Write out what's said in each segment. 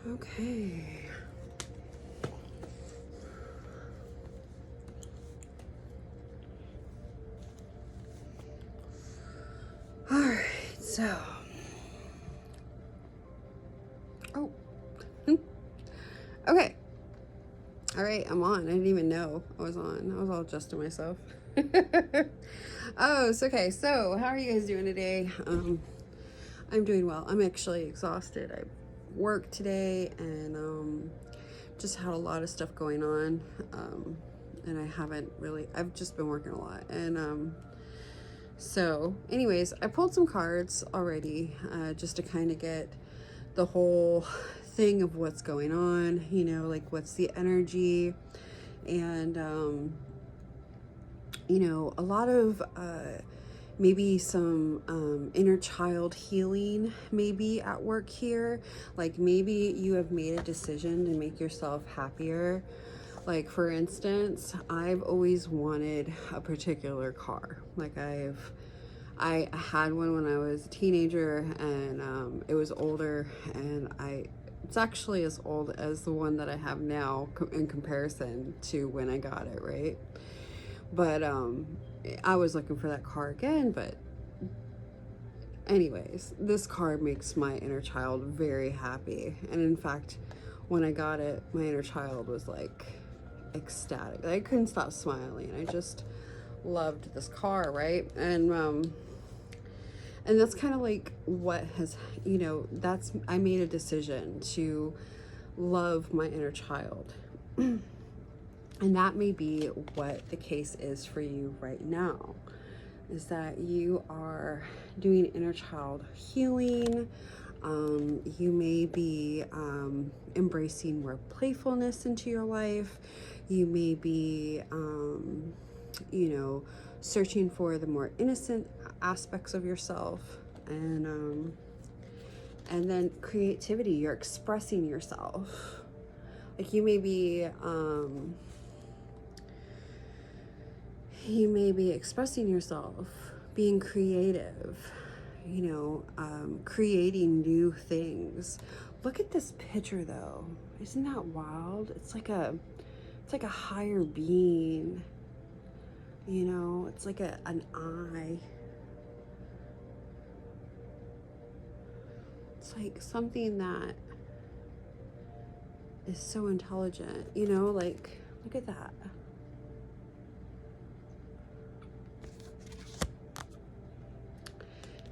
Okay. All right, so. Oh. Okay. All right, I'm on. I didn't even know I was on. I was all adjusting myself. Oh, it's okay. So, how are you guys doing today? I'm doing well. I'm actually exhausted. I worked today and just had a lot of stuff going on. And I've just been working a lot. And so, anyways, I pulled some cards already just to kind of get the whole thing of what's going on, like what's the energy. And, a lot of maybe some inner child healing maybe at work here. Like maybe you have made a decision to make yourself happier. Like for instance, I've always wanted a particular car. Like I had one when I was a teenager, and it was older, and it's actually as old as the one that I have now in comparison to when I got it, right? But I was looking for that car again, but anyways, this car makes my inner child very happy. And in fact, when I got it, my inner child was like ecstatic. I couldn't stop smiling. I just loved this car, right? And that's kind of like what has, I made a decision to love my inner child. And that may be what the case is for you right now, is that you are doing inner child healing. You may be embracing more playfulness into your life. You may be, searching for the more innocent aspects of yourself. And then creativity, you're expressing yourself. Like you may be expressing yourself, being creative, creating new things. Look at this picture though. Isn't that wild? It's like a higher being, it's like an eye. It's like something that is so intelligent, like look at that.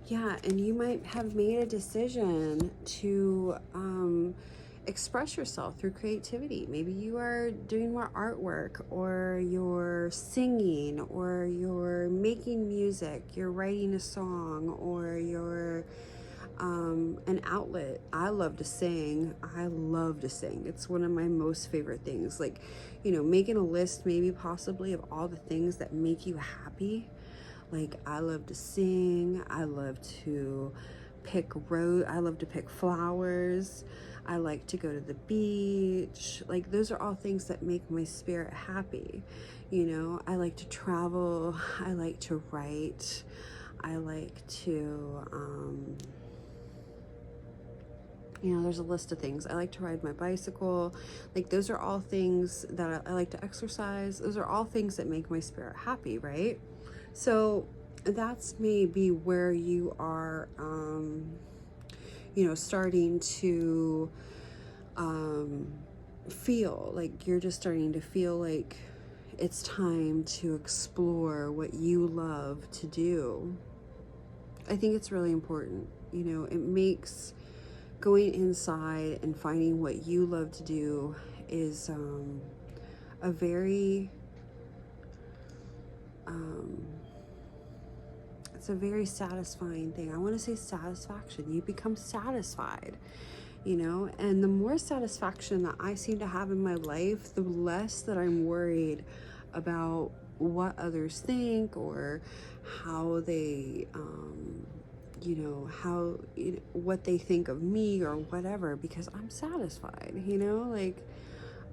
Yeah, and you might have made a decision to express yourself through creativity. Maybe you are doing more artwork, or you're singing, or you're making music, you're writing a song, or you're an outlet. I love to sing. It's one of my most favorite things. Like, making a list maybe possibly of all the things that make you happy. Like I love to sing, I love to pick flowers, I like to go to the beach. Like those are all things that make my spirit happy. I like to travel, I like to write, I like to there's a list of things. I like to ride my bicycle. Like those are all things that I like to exercise. Those are all things that make my spirit happy, right? So that's maybe where you are, starting to feel like you're just starting to feel like it's time to explore what you love to do. I think it's really important. It makes going inside and finding what you love to do is a very it's a very satisfying thing. I want to say satisfaction. You become satisfied, and the more satisfaction that I seem to have in my life, the less that I'm worried about what others think or how they what they think of me or whatever, because I'm satisfied. Like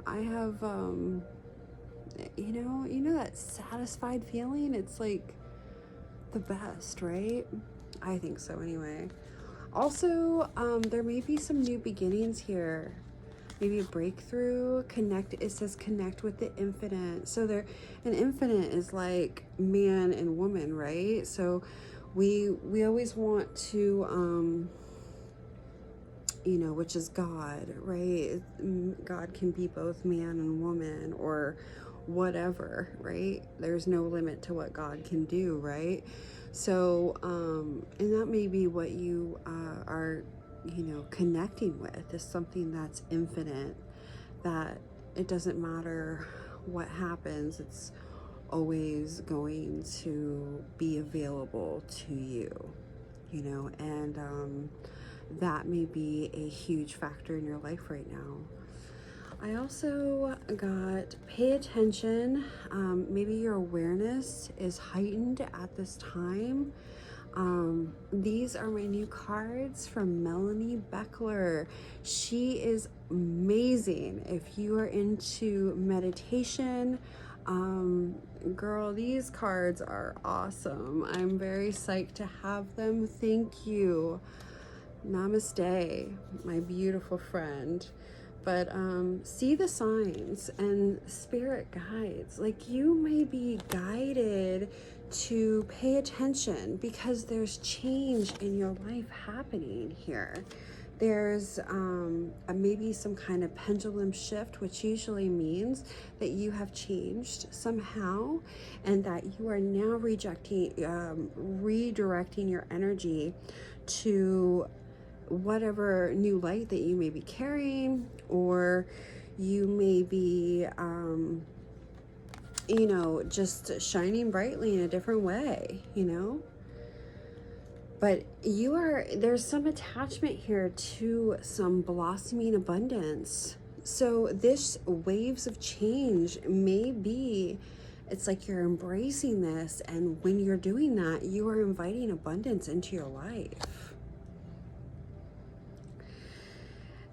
I have that satisfied feeling. It's like the best, right? I think so anyway. Also, there may be some new beginnings here maybe a breakthrough. Connect, it says connect with the infinite. So there, an infinite is like man and woman, right? So we always want to you know, which is God, right? God can be both man and woman or whatever, right? There's no limit to what God can do, right? So, and that may be what you are, you know, connecting with, is something that's infinite, that it doesn't matter what happens, it's always going to be available to you, you know, and that may be a huge factor in your life right now. I also got pay attention. Maybe your awareness is heightened at this time. These are my new cards from Melanie Beckler. She is amazing. If you are into meditation, girl, these cards are awesome. I'm very psyched to have them. Thank you. Namaste, my beautiful friend. But see the signs and spirit guides. Like, you may be guided to pay attention because there's change in your life happening here. There's maybe some kind of pendulum shift, which usually means that you have changed somehow, and that you are now redirecting your energy to whatever new light that you may be carrying, or you may be you know, just shining brightly in a different way, you know. But there's some attachment here to some blossoming abundance. So this waves of change may be, it's like you're embracing this, and when you're doing that, you are inviting abundance into your life.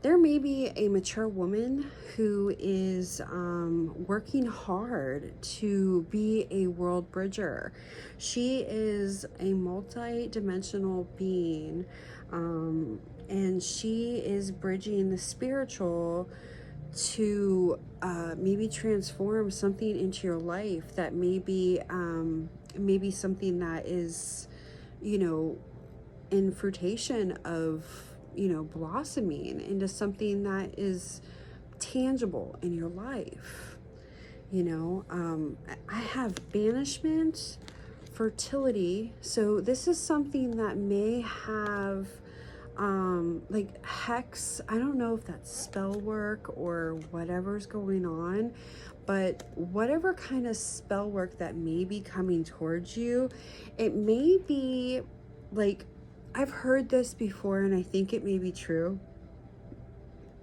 There may be a mature woman who is working hard to be a world bridger. She is a multi-dimensional being, and she is bridging the spiritual to maybe transform something into your life that may be maybe something that is, you know, in fruition of, you know, blossoming into something that is tangible in your life. You know, I have banishment, fertility. So this is something that may have like hex. I don't know if that's spell work or whatever's going on, but whatever kind of spell work that may be coming towards you, it may be like, I've heard this before, and I think it may be true,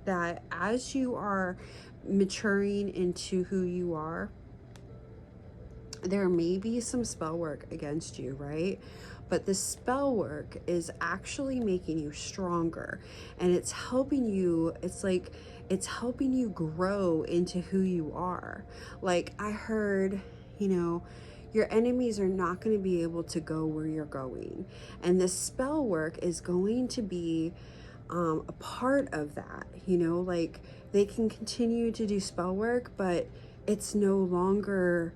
that as you are maturing into who you are, there may be some spell work against you, right? But the spell work is actually making you stronger, and it's helping you. It's like it's helping you grow into who you are. Like, I heard, you know, your enemies are not going to be able to go where you're going. And this spell work is going to be a part of that. You know, like, they can continue to do spell work, but it's no longer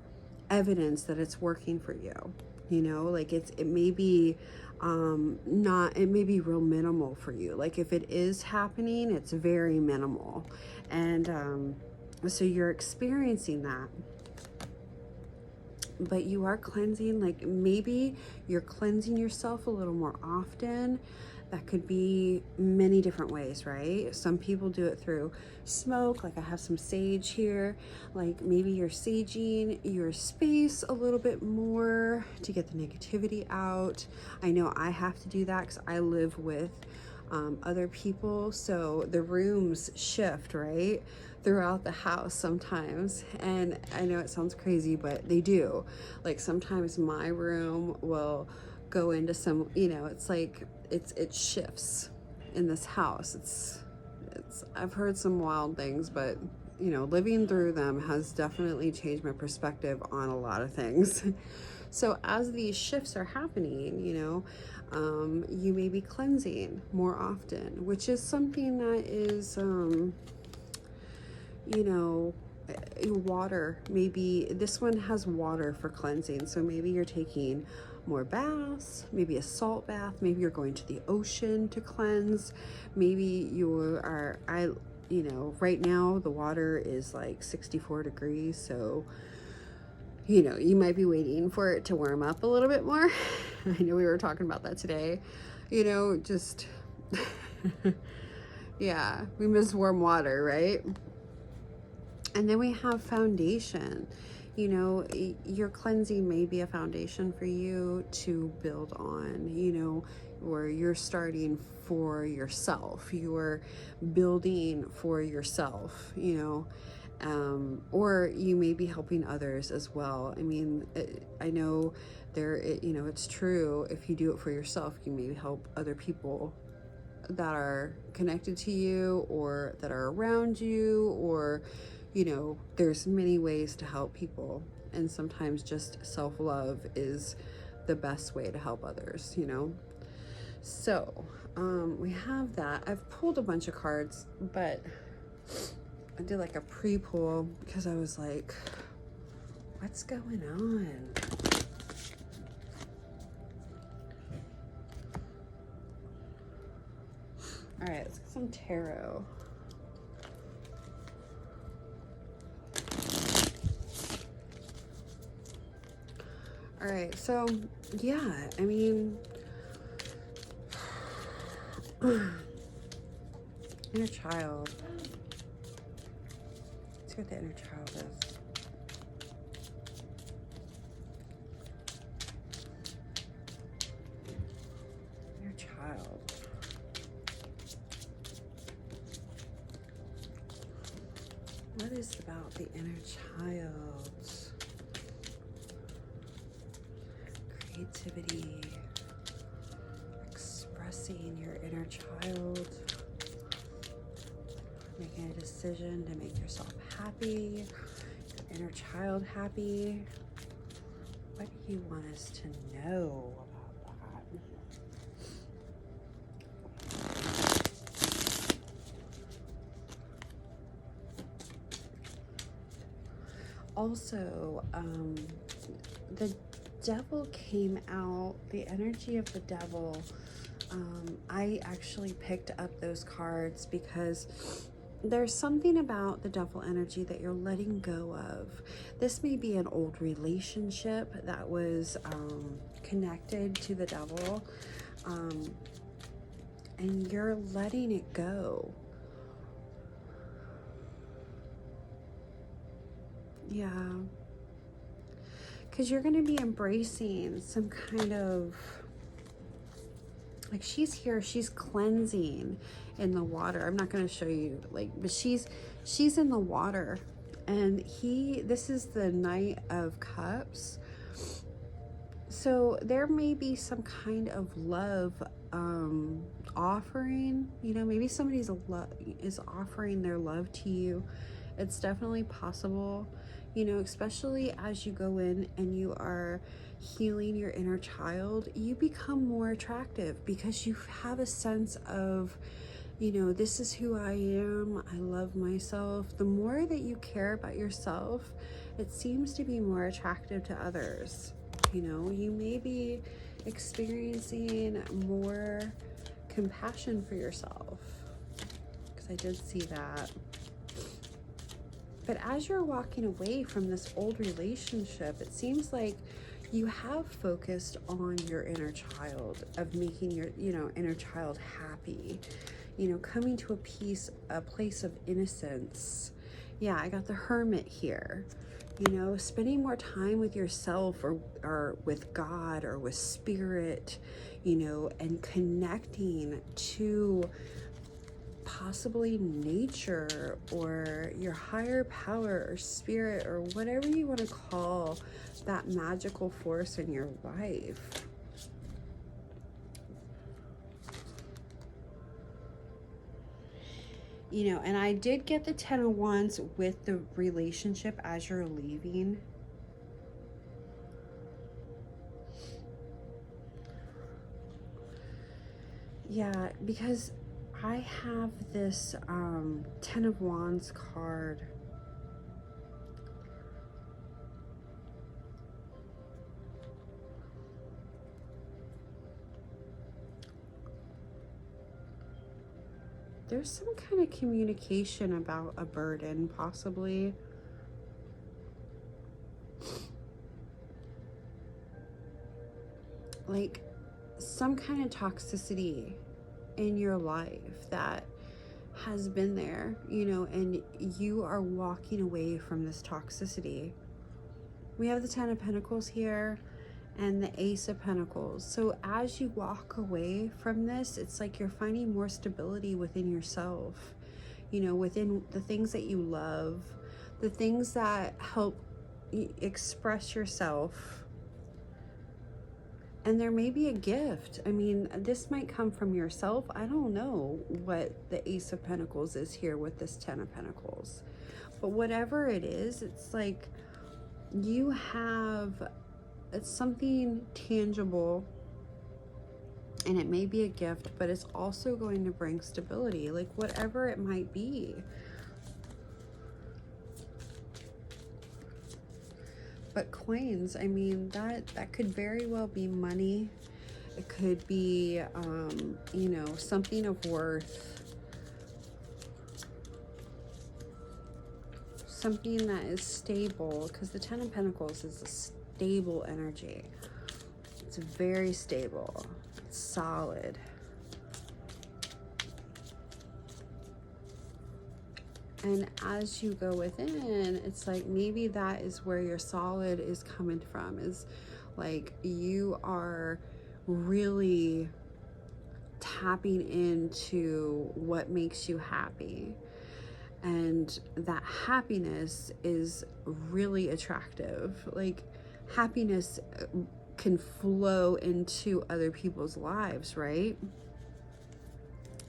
evidence that it's working for you. You know, like, it may be not, it may be real minimal for you. Like, if it is happening, it's very minimal. And so you're experiencing that. But you are cleansing, like maybe you're cleansing yourself a little more often. That could be many different ways, right? Some people do it through smoke, like I have some sage here. Like, maybe you're saging your space a little bit more to get the negativity out. I know I have to do that because I live with other people, so the rooms shift, right, throughout the house sometimes. And I know it sounds crazy, but they do. Like, sometimes my room will go into some, you know, it's like it shifts in this house. It's I've heard some wild things, but you know, living through them has definitely changed my perspective on a lot of things. So as these shifts are happening, you know, you may be cleansing more often, which is something that is you know, water. Maybe this one has water for cleansing, so maybe you're taking more baths, maybe a salt bath, maybe you're going to the ocean to cleanse, maybe you are, you know, right now the water is like 64 degrees, so you know, you might be waiting for it to warm up a little bit more. I know we were talking about that today, you know, just yeah, we miss warm water, right? And then we have foundation. You know, your cleansing may be a foundation for you to build on, you know, or you're starting for yourself. You're building for yourself, you know, or you may be helping others as well. I mean, I know you know, it's true. If you do it for yourself, you maybe help other people that are connected to you or that are around you, or you know, there's many ways to help people, and sometimes just self-love is the best way to help others, you know. So we have that. I've pulled a bunch of cards, but I did like a pre-pull because I was like, what's going on? All right, let's get some tarot. All right, so yeah, I mean, inner child. Let's see what the inner child is. Inner child. What is it about the inner child? Creativity, expressing your inner child, making a decision to make yourself happy, your inner child happy. What do you want us to know about that? Also, the devil came out, the energy of the devil. I actually picked up those cards because there's something about the devil energy that you're letting go of. This may be an old relationship that was connected to the devil, and you're letting it go. Yeah. Because you're going to be embracing some kind of, like, she's here, she's cleansing in the water. I'm not going to show you, like, but she's in the water, and this is the Knight of Cups. So there may be some kind of love offering, you know, maybe somebody's is offering their love to you. It's definitely possible, you know, especially as you go in and you are healing your inner child, you become more attractive because you have a sense of, you know, this is who I am. I love myself. The more that you care about yourself, it seems to be more attractive to others. You know, you may be experiencing more compassion for yourself, because I did see that. But as you're walking away from this old relationship, it seems like you have focused on your inner child, of making your, you know, inner child happy, you know, coming to a place of innocence. Yeah, I got the Hermit here. You know, spending more time with yourself, or with God, or with spirit, you know, and connecting to possibly nature or your higher power or spirit, or whatever you want to call that magical force in your life. You know, and I did get the 10 of Wands with the relationship as you're leaving. Yeah, because I have this 10 of Wands card there's some kind of communication about a burden, possibly. Like some kind of toxicity in your life that has been there, you know, and you are walking away from this toxicity. We have the Ten of Pentacles here and the Ace of Pentacles. So as you walk away from this, it's like you're finding more stability within yourself, you know, within the things that you love, the things that help express yourself. And there may be a gift. I mean, this might come from yourself. I don't know what the Ace of Pentacles is here with this Ten of Pentacles. But whatever it is, it's like you have, it's something tangible, and it may be a gift, but it's also going to bring stability, like whatever it might be. But coins, I mean, that could very well be money. It could be, you know, something of worth. Something that is stable, because the Ten of Pentacles is a stable energy. It's very stable. It's solid. And as you go within, it's like maybe that is where your solid is coming from, is like you are really tapping into what makes you happy. And that happiness is really attractive. Like happiness can flow into other people's lives, right?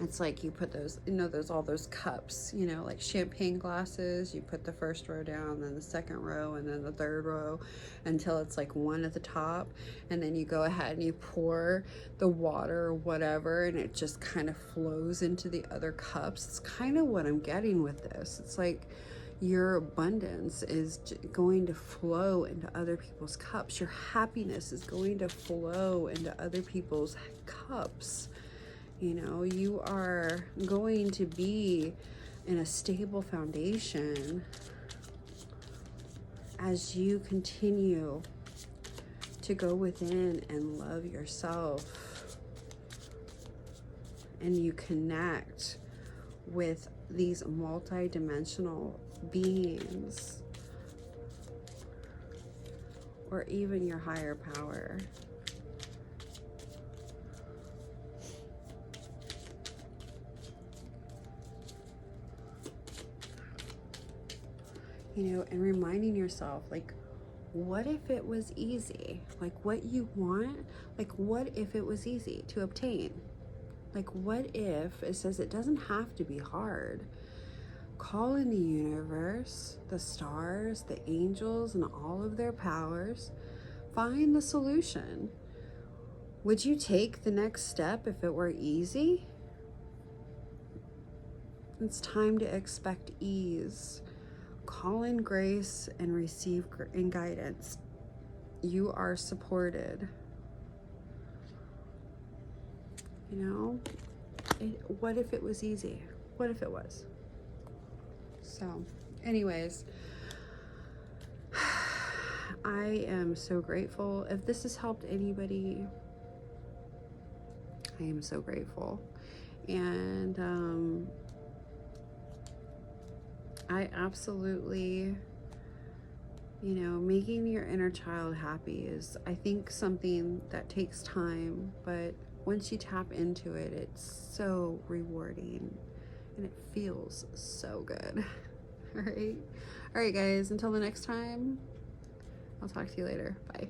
It's like you put those, you know, there's all those cups, you know, like champagne glasses. You put the first row down, then the second row, and then the third row until it's like one at the top. And then you go ahead and you pour the water or whatever, and it just kind of flows into the other cups. It's kind of what I'm getting with this. It's like your abundance is going to flow into other people's cups. Your happiness is going to flow into other people's cups. You know, you are going to be in a stable foundation as you continue to go within and love yourself, and you connect with these multi-dimensional beings, or even your higher power. You know, and reminding yourself, like, what if it was easy? Like, what you want, like, what if it was easy to obtain? Like, what if it says it doesn't have to be hard? Call in the universe, the stars, the angels, and all of their powers. Find the solution. Would you take the next step if it were easy? It's time to expect ease. Call in grace and receive guidance. You are supported. You know, what if it was easy? What if it was? So, anyways, I am so grateful. If this has helped anybody, I am so grateful. And I absolutely, you know, making your inner child happy is, I think, something that takes time, but once you tap into it, it's so rewarding and it feels so good. All right, guys, until the next time, I'll talk to you later. Bye.